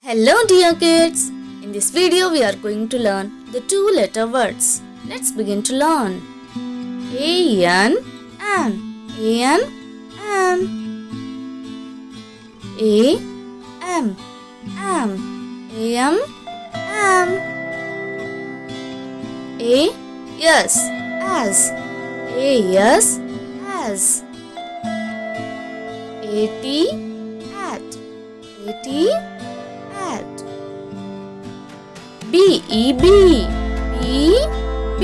Hello dear kids! In this video we are going to learn the two-letter words. Let's begin to learn. A-N, an, A-N, an. A-M, am, A-M, am. A-yes, as, A-yes, as. A-T, at, A-T, at. B-E-B, B-B.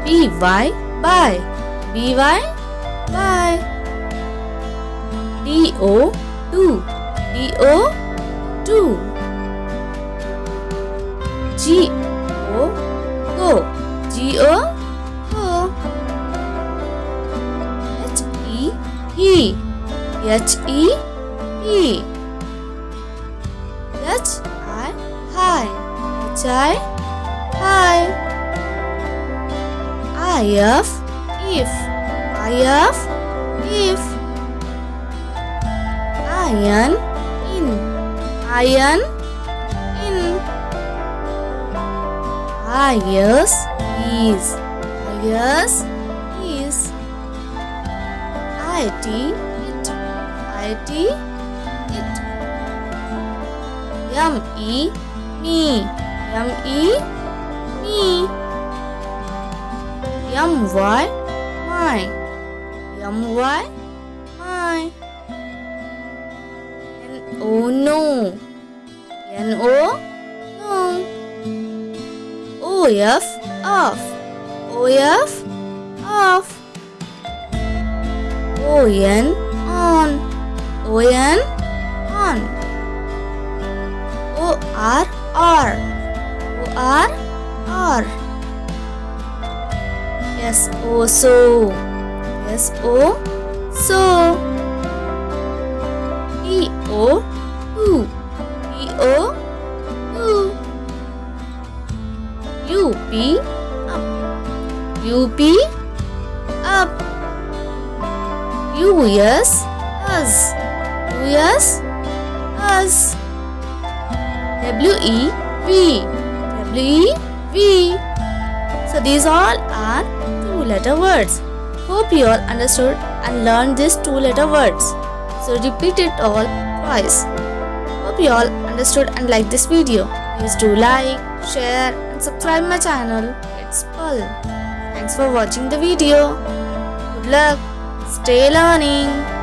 B-Y, by, B-Y, by. D-O, do, D-O, do. G-O, go, G-O, go. H-E, he, H-E, he. H-I, hi, H-I, hi. I-F, if, I-F, if. I-N, in, I-N, in. I-S, is, I-S, is. I-T, it, I-T, it. M-E, me, M-E, me. M-Y, my, M-Y, my. N-O, no, N-O, no. O-F, off, O-F, off. O-N, on, O-N, on. O-R, R, O-R, R. S-O, so, S-O, so. T-O, to, T-O, to. U-P, up, U-P, up. U-S, us, U-S, us. W-E-V, W-E-V. So these all are two-letter words. Hope you all understood and learned these two-letter words. So repeat it all twice. Hope you all understood and liked this video. Please do like, share and subscribe my channel. It's Pearl. Thanks for watching the video. Good luck. Stay learning.